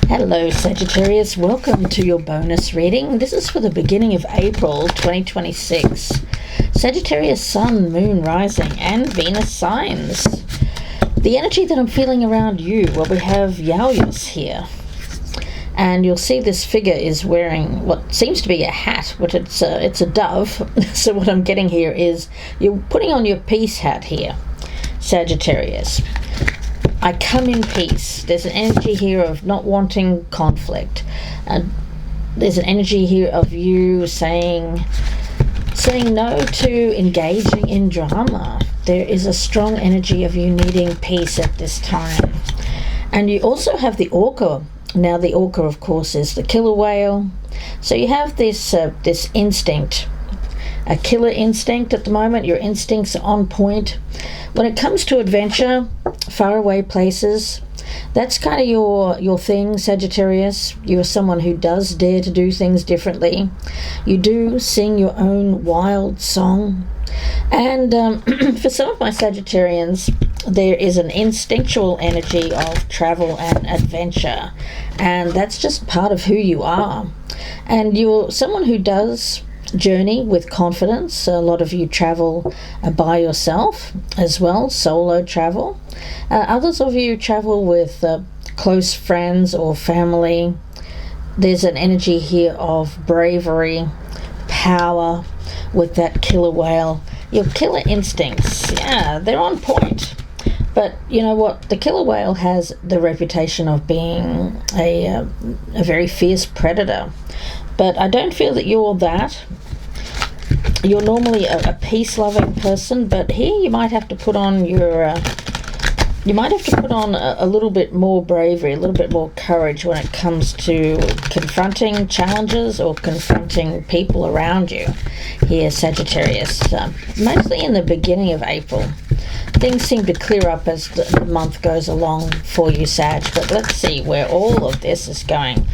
Hello Sagittarius, welcome to your bonus reading. This is for the beginning of April 2026. Sagittarius Sun, Moon, Rising and Venus signs. The energy that I'm feeling around you, well, we have Yaoyos here. And you'll see this figure is wearing what seems to be a hat, but it's a dove. So what I'm getting here is you're putting on your peace hat here, Sagittarius. I come in peace. There's an energy here of not wanting conflict. There's an energy here of you saying no to engaging in drama. There is a strong energy of you needing peace at this time. And you also have the orca. Now the orca, of course, is the killer whale. So you have this instinct, a killer instinct at the moment. Your instincts are on point. When it comes to adventure, faraway places, that's kind of your thing, Sagittarius. You're someone who does dare to do things differently. You do sing your own wild song. And for some of my Sagittarians, there is an instinctual energy of travel and adventure. And that's just part of who you are. And you're someone who does journey with confidence. A lot of you travel by yourself as well, solo travel. Others of you travel with close friends or family. There's an energy here of bravery, power with that killer whale. Your killer instincts, yeah, they're on point. But you know what? The killer whale has the reputation of being a very fierce predator. But I don't feel that you're that. You're normally a peace-loving person, but here you might have to put on a little bit more bravery, a little bit more courage when it comes to confronting challenges or confronting people around you here, Sagittarius. Mostly in the beginning of April. Things seem to clear up as the month goes along for you, Sag, but let's see where all of this is going.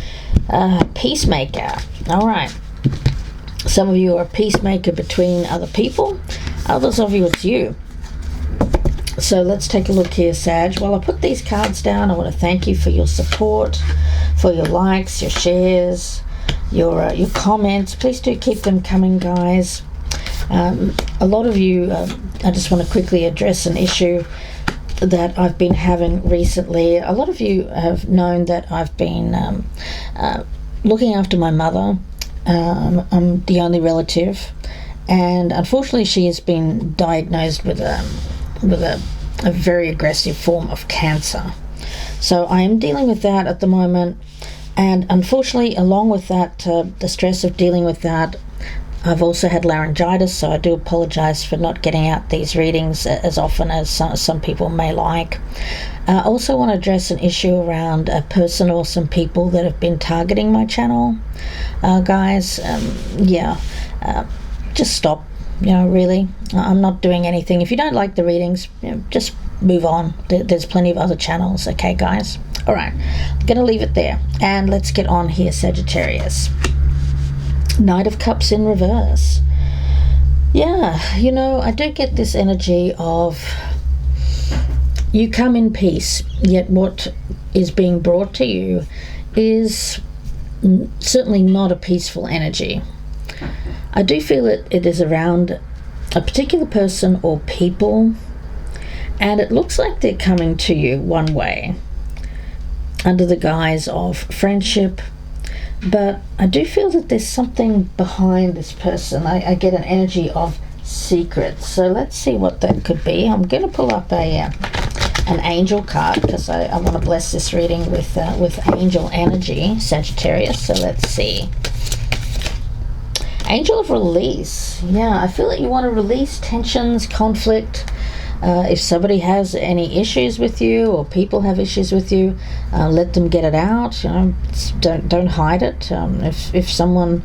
Peacemaker. All right. Some of you are a peacemaker between other people. Others of you, it's you. So let's take a look here, Sag. While I put these cards down, I want to thank you for your support, for your likes, your shares, your comments. Please do keep them coming, guys. A lot of you, I just want to quickly address an issue that I've been having recently. A lot of you have known that I've been looking after my mother. I'm the only relative, and unfortunately she has been diagnosed with a very aggressive form of cancer. So I am dealing with that at the moment, and unfortunately along with that, the stress of dealing with that, I've also had laryngitis, so I do apologize for not getting out these readings as often as some people may like. I also want to address an issue around a person or some people that have been targeting my channel. Guys, just stop. Really, I'm not doing anything. If you don't like the readings, just move on. There's plenty of other channels, okay, guys? All right, I'm going to leave it there, and let's get on here, Sagittarius. Knight of Cups in reverse. Yeah, I do get this energy of you come in peace, yet what is being brought to you is certainly not a peaceful energy. I do feel it is around a particular person or people, and it looks like they're coming to you one way under the guise of friendship. But I do feel that there's something behind this person. I get an energy of secrets. So let's see what that could be. I'm going to pull up an angel card because I want to bless this reading with angel energy, Sagittarius. So let's see. Angel of release. Yeah, I feel that you want to release tensions, conflict. If somebody has any issues with you or people have issues with you, let them get it out. Don't hide it. If someone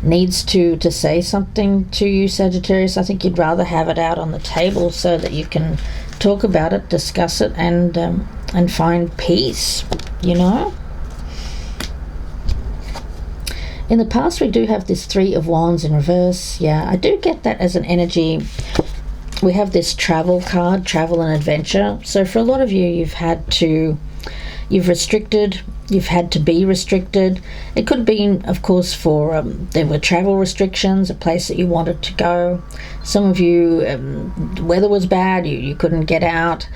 needs to say something to you, Sagittarius, I think you'd rather have it out on the table so that you can talk about it, discuss it, and find peace. In the past, we do have this Three of Wands in reverse. Yeah, I do get that as an energy. We have this travel card, travel and adventure. So for a lot of you, you've restricted you've had to be restricted. It could have been, of course, for there were travel restrictions, a place that you wanted to go. Some of you, the weather was bad, you couldn't get out.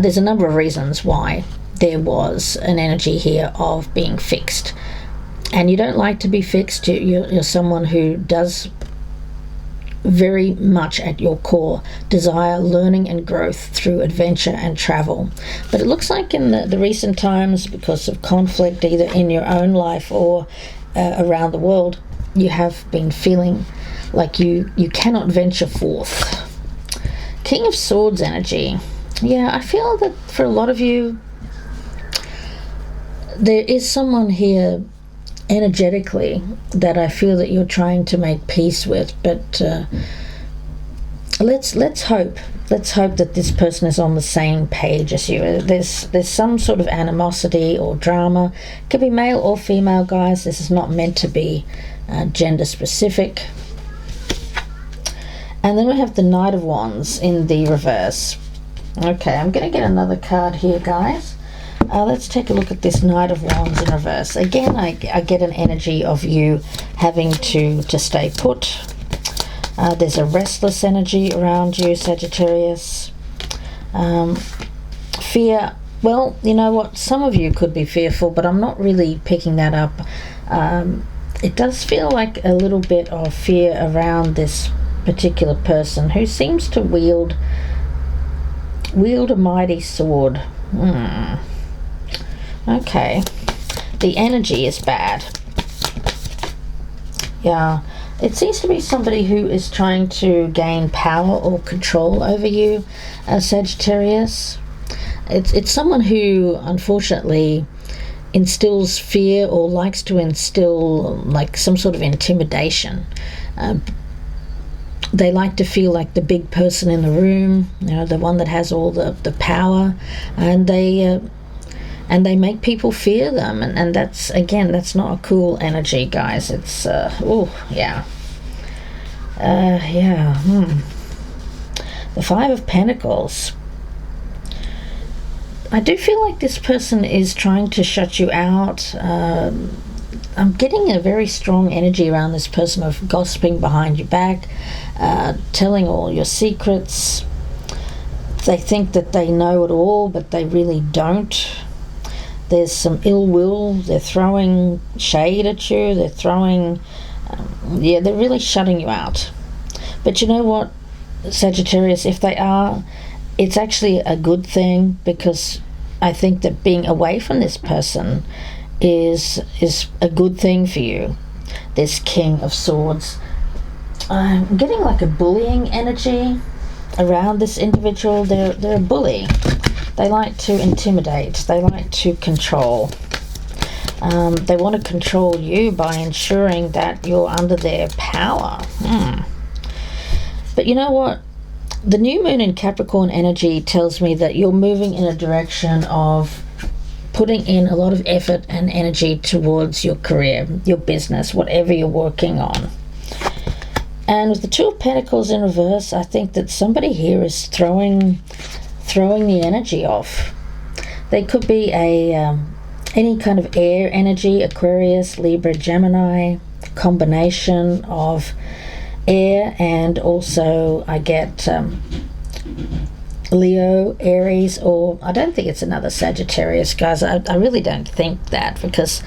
There's a number of reasons why there was an energy here of being fixed. And you don't like to be fixed. You're someone who does very much at your core desire learning and growth through adventure and travel. But it looks like in the recent times, because of conflict either in your own life or around the world, you have been feeling like you cannot venture forth. King of Swords energy. Yeah, I feel that for a lot of you there is someone here energetically that I feel that you're trying to make peace with, but let's hope that this person is on the same page as you. There's some sort of animosity or drama. It could be male or female, guys. This is not meant to be gender specific. And then we have the Knight of Wands in the reverse. Okay, I'm going to get another card here, guys. Let's take a look at this Knight of Wands in reverse. Again, I get an energy of you having to stay put. There's a restless energy around you, Sagittarius. Fear. Well, you know what? Some of you could be fearful, but I'm not really picking that up. It does feel like a little bit of fear around this particular person who seems to wield a mighty sword. Okay, the energy is bad. Yeah, it seems to be somebody who is trying to gain power or control over you, Sagittarius. It's someone who unfortunately instills fear or likes to instill like some sort of intimidation. They like to feel like the big person in the room, you know, the one that has all the power, and they make people fear them, and that's, again, that's not a cool energy, guys. It's the Five of Pentacles. I do feel like this person is trying to shut you out. I'm getting a very strong energy around this person of gossiping behind your back, telling all your secrets. They think that they know it all, but they really don't. There's some ill will. They're throwing shade at you. They're throwing, they're really shutting you out. But you know what, Sagittarius, if they are, it's actually a good thing, because I think that being away from this person is a good thing for you. This King of Swords. I'm getting like a bullying energy around this individual. They're a bully. They like to intimidate. They like to control. They want to control you by ensuring that you're under their power. But you know what? The new moon in Capricorn energy tells me that you're moving in a direction of putting in a lot of effort and energy towards your career, your business, whatever you're working on. And with the Two of Pentacles in reverse, I think that somebody here is throwing the energy off. They could be any kind of air energy, Aquarius, Libra, Gemini, combination of air, and also I get Leo, Aries, or I don't think it's another Sagittarius, guys. I really don't think that, because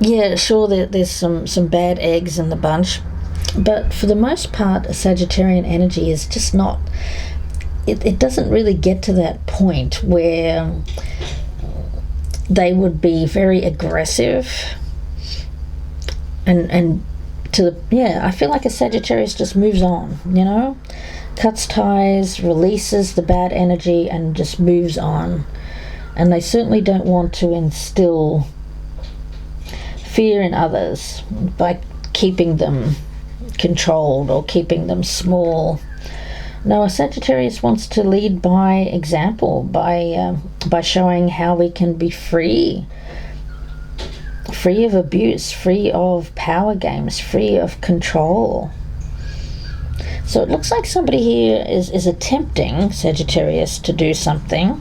yeah, sure, there's some bad eggs in the bunch, but for the most part a Sagittarian energy is just not, it doesn't really get to that point where they would be very aggressive and I feel like a Sagittarius just moves on, you know, cuts ties, releases the bad energy, and just moves on. And they certainly don't want to instill fear in others by keeping them controlled or keeping them small. No, a Sagittarius wants to lead by example, by showing how we can be free of abuse, free of power games, free of control. So it looks like somebody here is attempting, Sagittarius, to do something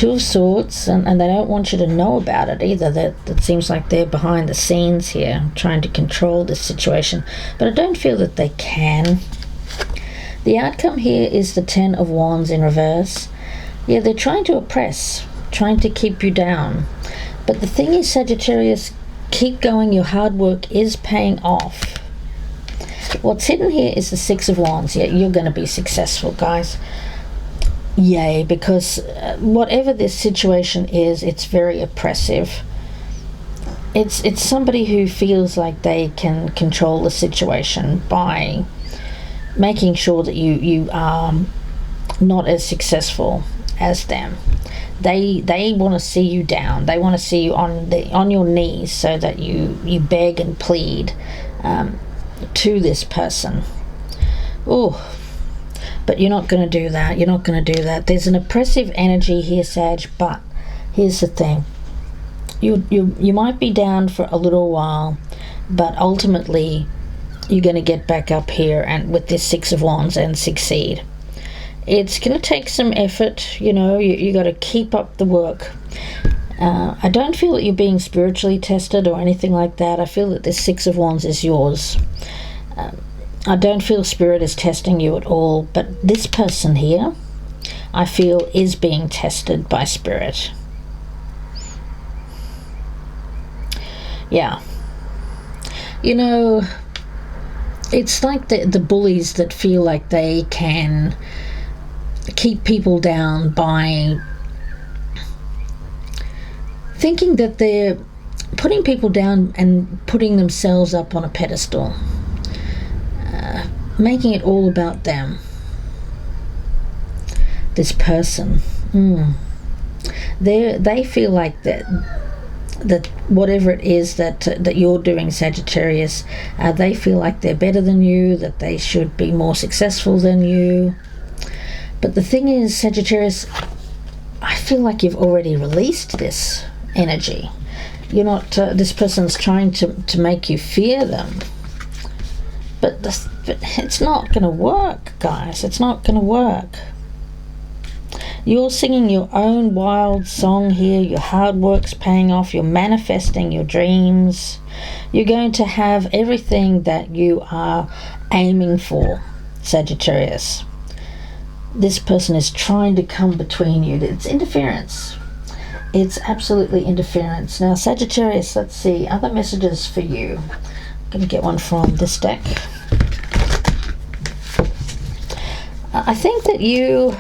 Two of Swords, and they don't want you to know about it either. That seems like they're behind the scenes here, trying to control this situation. But I don't feel that they can. The outcome here is the Ten of Wands in reverse. Yeah, they're trying to oppress, trying to keep you down. But the thing is, Sagittarius, keep going. Your hard work is paying off. What's hidden here is the Six of Wands. Yeah, you're going to be successful, guys. Yay, because whatever this situation is, it's very oppressive. It's somebody who feels like they can control the situation by making sure that you are not as successful as them. They want to see you down. They want to see you on your knees so that you beg and plead to this person. Oh, but you're not going to do that. You're not going to do that. There's an oppressive energy here, Sag, but here's the thing. You might be down for a little while, but ultimately you're going to get back up here and with this Six of Wands and succeed. It's going to take some effort, you know. You got to keep up the work. I don't feel that you're being spiritually tested or anything like that. I feel that this Six of Wands is yours. I don't feel Spirit is testing you at all, but this person here, I feel, is being tested by Spirit. Yeah. You know, it's like the bullies that feel like they can keep people down by thinking that they're putting people down and putting themselves up on a pedestal. Making it all about them. This person, they feel like that whatever it is that you're doing, Sagittarius, they feel like they're better than you, that they should be more successful than you. But the thing is, Sagittarius, I feel like you've already released this energy. You're not. This person's trying to make you fear them. But it's not going to work, guys. It's not going to work. You're singing your own wild song here. Your hard work's paying off. You're manifesting your dreams. You're going to have everything that you are aiming for, Sagittarius. This person is trying to come between you. It's interference. It's absolutely interference. Now, Sagittarius, let's see. Other messages for you. I'm going to get one from this deck. I think that you're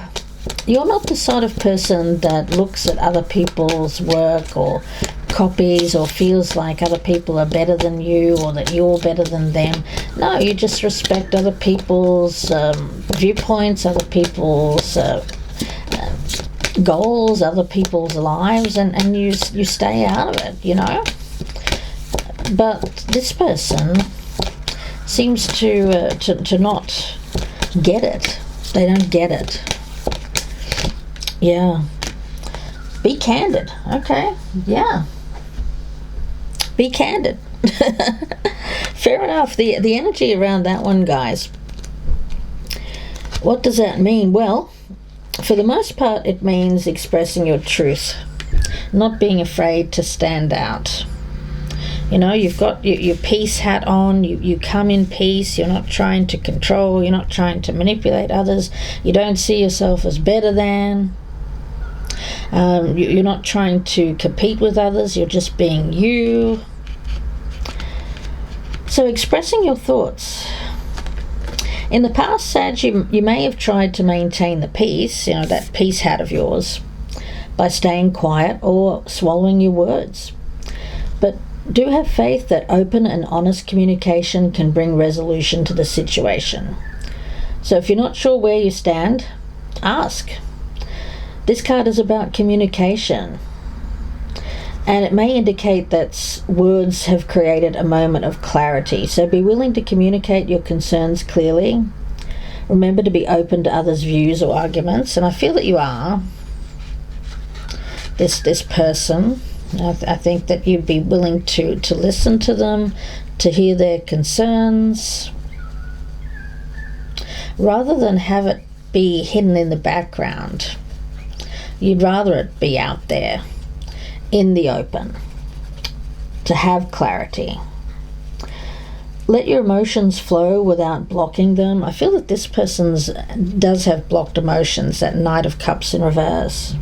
not the sort of person that looks at other people's work or copies or feels like other people are better than you or that you're better than them. No, you just respect other people's viewpoints, other people's goals, other people's lives, and you stay out of it, you know. But this person seems to not get it. They don't get it. Yeah. Be candid. Okay. Yeah. Be candid. Fair enough. The energy around that one, guys. What does that mean? Well, for the most part, it means expressing your truth, not being afraid to stand out. You know, you've got your peace hat on, you come in peace, you're not trying to control, you're not trying to manipulate others, you don't see yourself as better than, you're not trying to compete with others, you're just being you. So expressing your thoughts. In the past, Sag, you may have tried to maintain the peace, you know, that peace hat of yours, by staying quiet or swallowing your words. But do have faith that open and honest communication can bring resolution to the situation. So if you're not sure where you stand, ask. This card is about communication. And it may indicate that words have created a moment of clarity. So be willing to communicate your concerns clearly. Remember to be open to others' views or arguments. And I feel that you are. This person. I think that you'd be willing to listen to them, to hear their concerns, rather than have it be hidden in the background. You'd rather it be out there in the open to have clarity. Let your emotions flow without blocking them. I feel that this person does have blocked emotions, that Knight of Cups in reverse.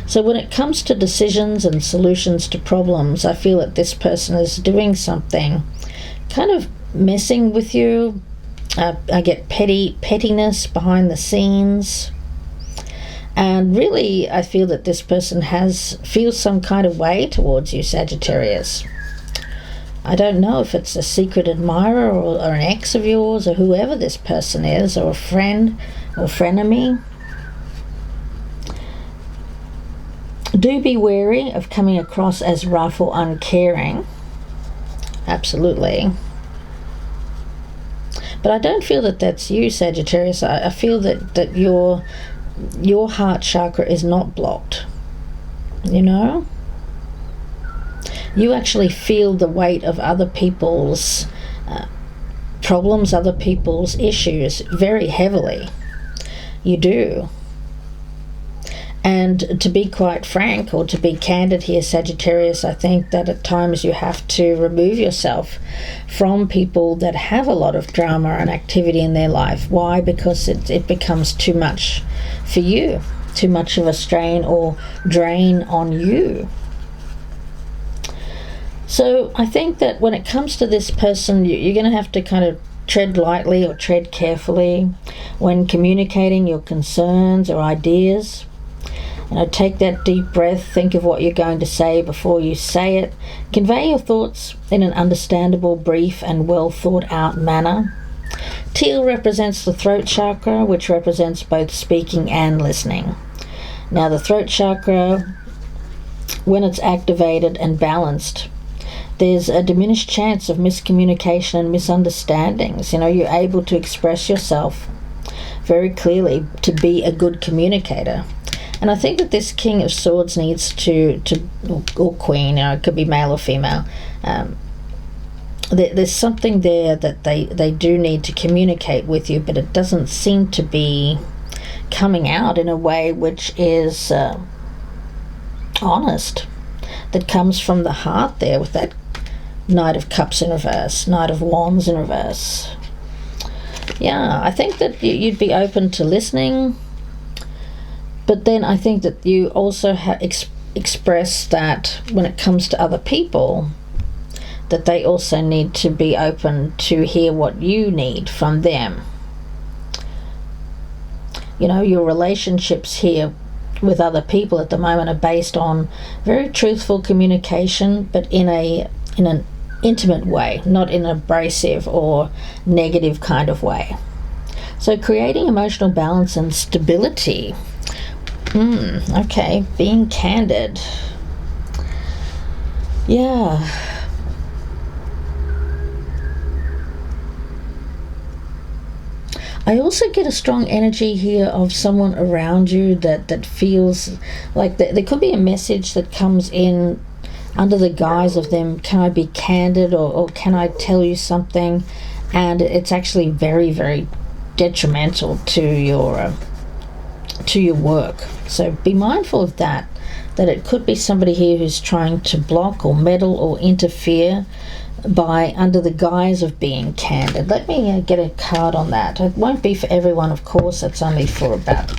So when it comes to decisions and solutions to problems, I feel that this person is doing something, kind of messing with you. I get pettiness behind the scenes. And really, I feel that this person feels some kind of way towards you, Sagittarius. I don't know if it's a secret admirer or an ex of yours or whoever this person is, or a friend or frenemy. Do be wary of coming across as rough or uncaring. Absolutely. But I don't feel that that's you, Sagittarius. I feel that your heart chakra is not blocked. You know? You actually feel the weight of other people's problems, other people's issues very heavily. You do. And to be quite frank, or to be candid here, Sagittarius, I think that at times you have to remove yourself from people that have a lot of drama and activity in their life. Why? Because it becomes too much for you, too much of a strain or drain on you. So I think that when it comes to this person, you're going to have to kind of tread lightly or tread carefully when communicating your concerns or ideas. Take that deep breath, think of what you're going to say before you say it. Convey your thoughts in an understandable, brief, and well thought out manner. Teal represents the throat chakra, which represents both speaking and listening. Now, the throat chakra, when it's activated and balanced, there's a diminished chance of miscommunication and misunderstandings. You're able to express yourself very clearly to be a good communicator. And I think that this King of Swords needs to or Queen, it could be male or female, there's something there that they do need to communicate with you, but it doesn't seem to be coming out in a way which is honest, that comes from the heart there with that Knight of Cups in reverse, Knight of Wands in reverse. Yeah, I think that you'd be open to listening, but then I think that you also express that when it comes to other people, that they also need to be open to hear what you need from them. Your relationships here with other people at the moment are based on very truthful communication, but in an intimate way, not in an abrasive or negative kind of way. So creating emotional balance and stability. Okay, being candid. Yeah. I also get a strong energy here of someone around you that feels like there could be a message that comes in under the guise of them, can I be candid, or can I tell you something? And it's actually very, very detrimental to your work. So be mindful of that it could be somebody here who's trying to block or meddle or interfere by under the guise of being candid. Let me get a card on that. It won't be for everyone, of course. It's only for about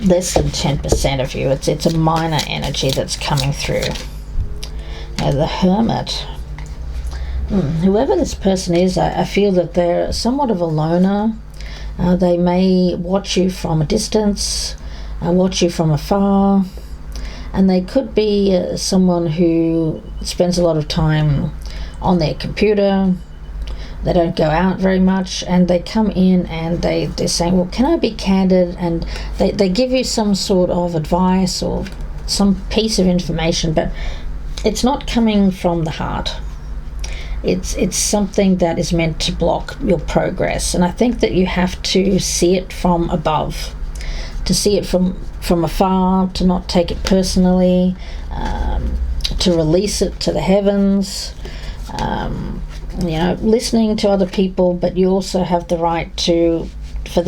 less than 10% of you. It's a minor energy that's coming through. The Hermit. Whoever this person is, I feel that they're somewhat of a loner. They may watch you from a distance, watch you from afar, and they could be someone who spends a lot of time on their computer. They don't go out very much, and they come in and they're saying, well, can I be candid? And they give you some sort of advice or some piece of information, but it's not coming from the heart. It's something that is meant to block your progress. And I think that you have to see it from above, to see it from afar, to not take it personally, to release it to the heavens, listening to other people, but you also have the right for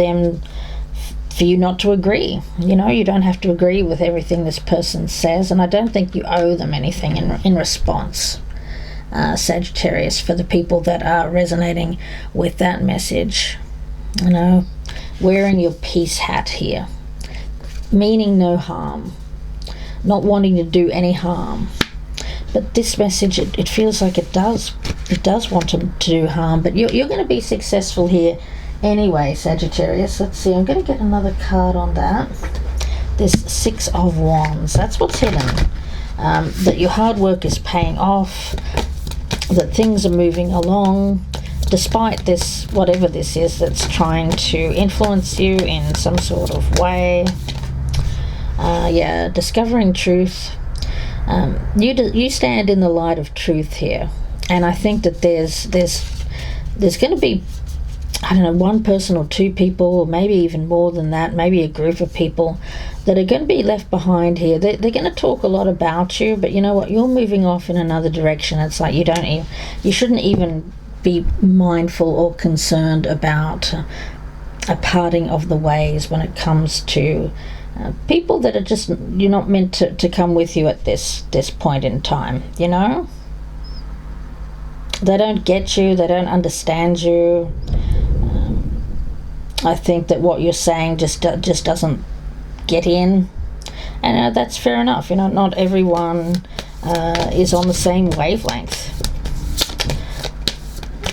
for you not to agree. You know, you don't have to agree with everything this person says, and I don't think you owe them anything in response, Sagittarius, for the people that are resonating with that message. You know, wearing your peace hat here, meaning no harm, not wanting to do any harm. But this message, it feels like it does want to do harm, but you're going to be successful here anyway, Sagittarius. Let's see, I'm going to get another card on that. This Six of Wands, that's what's hidden. That your hard work is paying off, that things are moving along, despite this, whatever this is that's trying to influence you in some sort of way. Yeah, discovering truth. You stand in the light of truth here, and I think that there's going to be, I don't know, one person or two people, or maybe even more than that, maybe a group of people that are going to be left behind here. They're going to talk a lot about you, but you know what? You're moving off in another direction. It's like you shouldn't even be mindful or concerned about a parting of the ways when it comes to people that are just, you're not meant to come with you at this point in time, you know? They don't get you, they don't understand you. I think that what you're saying just doesn't get in, and that's fair enough. You know, not everyone is on the same wavelength.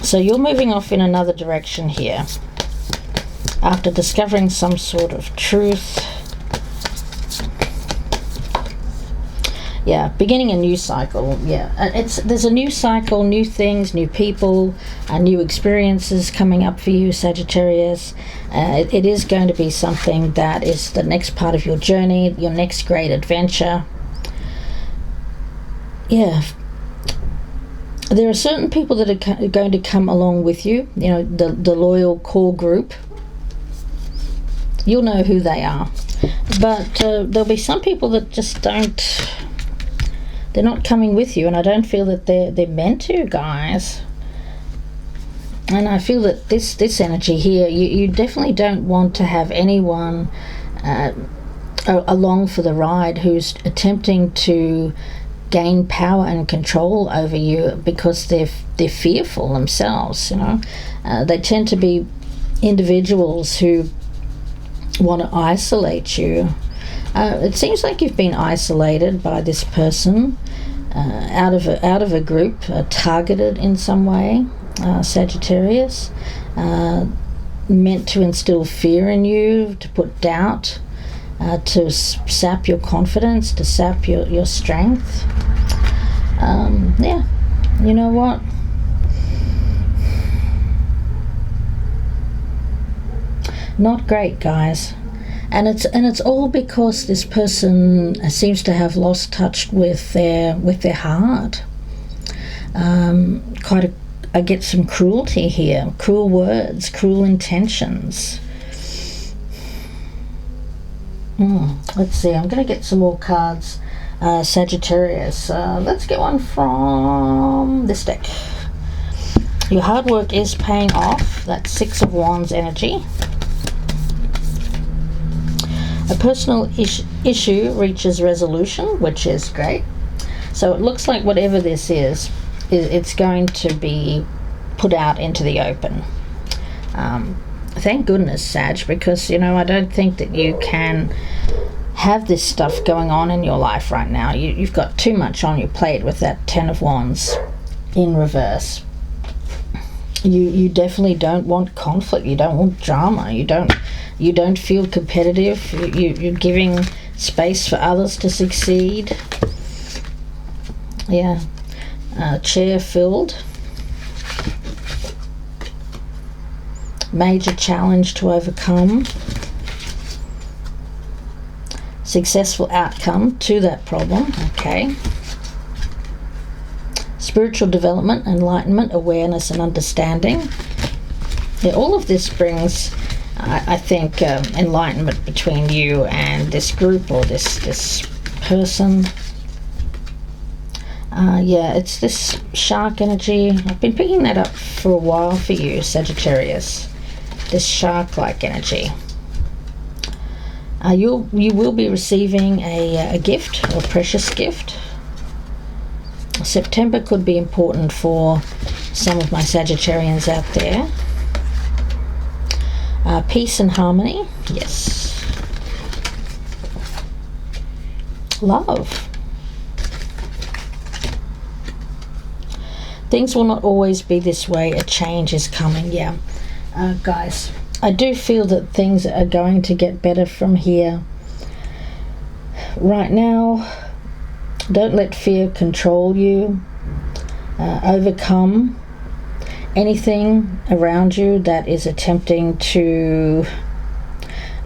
So you're moving off in another direction here after discovering some sort of truth. Yeah, beginning a new cycle. Yeah, there's a new cycle, new things, new people, new experiences coming up for you, Sagittarius. It is going to be something that is the next part of your journey, your next great adventure. Yeah, there are certain people that are going to come along with you. You know, the loyal core group. You'll know who they are, but there'll be some people that just don't. They're not coming with you, and I don't feel that they're meant to, guys. And I feel that this energy here, you definitely don't want to have anyone along for the ride who's attempting to gain power and control over you because they're fearful themselves. You know, they tend to be individuals who want to isolate you. It seems like you've been isolated by this person, out of a group, targeted in some way, Sagittarius, meant to instill fear in you, to put doubt, to sap your confidence, to sap your strength. Yeah, you know what? Not great, guys. And it's all because this person seems to have lost touch with their heart. I get some cruelty here, cruel words, cruel intentions. Let's see, I'm going to get some more cards, Sagittarius. Let's get one from this deck. Your hard work is paying off. That's Six of Wands energy. A personal issue reaches resolution, which is great. So it looks like whatever this is it's going to be put out into the open. Thank goodness, Sag, because, you know, I don't think that you can have this stuff going on in your life right now. You've got too much on your plate with that Ten of Wands in reverse. You definitely don't want conflict. You don't want drama. You don't feel competitive. You're giving space for others to succeed. Yeah. Chair filled. Major challenge to overcome. Successful outcome to that problem. Okay. Spiritual development, enlightenment, awareness and understanding. Yeah, all of this brings, I think, enlightenment between you and this group or this person. Yeah, it's this shark energy. I've been picking that up for a while for you, Sagittarius. This shark-like energy. You will be receiving a gift, or a precious gift. September could be important for some of my Sagittarians out there. Peace and harmony, yes. Love. Things will not always be this way. A change is coming, yeah. Guys, I do feel that things are going to get better from here. Right now, don't let fear control you. Overcome anything around you that is attempting to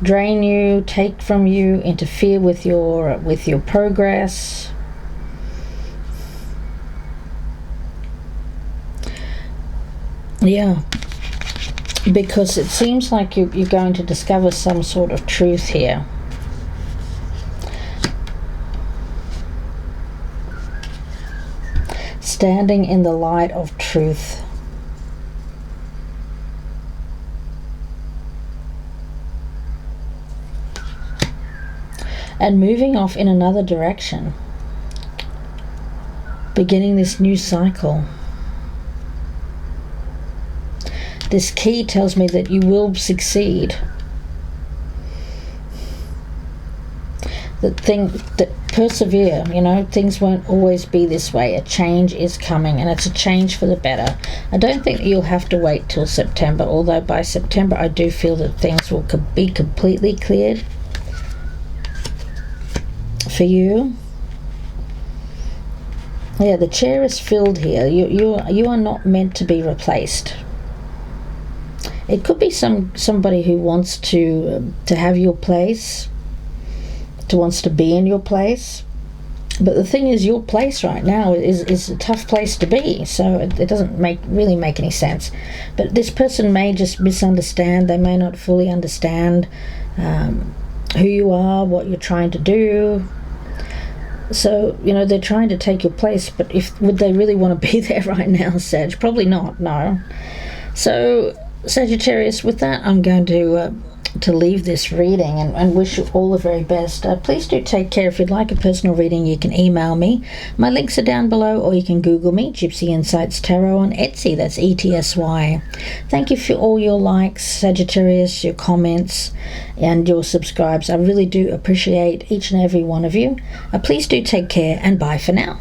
drain you, take from you, interfere with your progress. Yeah, because it seems like you're going to discover some sort of truth here. Standing in the light of truth. And moving off in another direction. Beginning this new cycle. This key tells me that you will succeed. That persevere, things won't always be this way. A change is coming, and it's a change for the better. I don't think that you'll have to wait till September, although by September I do feel that things will be completely cleared for you. Yeah, the chair is filled here. You are not meant to be replaced. It could be somebody who wants to have your place, wants to be in your place. But the thing is, your place right now is a tough place to be, so it doesn't really make any sense. But this person may just misunderstand. They may not fully understand who you are, what you're trying to do. So, they're trying to take your place, but would they really want to be there right now, Sag? Probably not, no. So, Sagittarius, with that, I'm going to leave this reading and wish you all the very best. Please do take care. If you'd like a personal reading, you can email me. My links are down below, or you can Google me, Gypsy Insights Tarot, on Etsy. That's ETSY. Thank you for all your likes, Sagittarius, your comments, and your subscribes. I really do appreciate each and every one of you. Please do take care, and bye for now.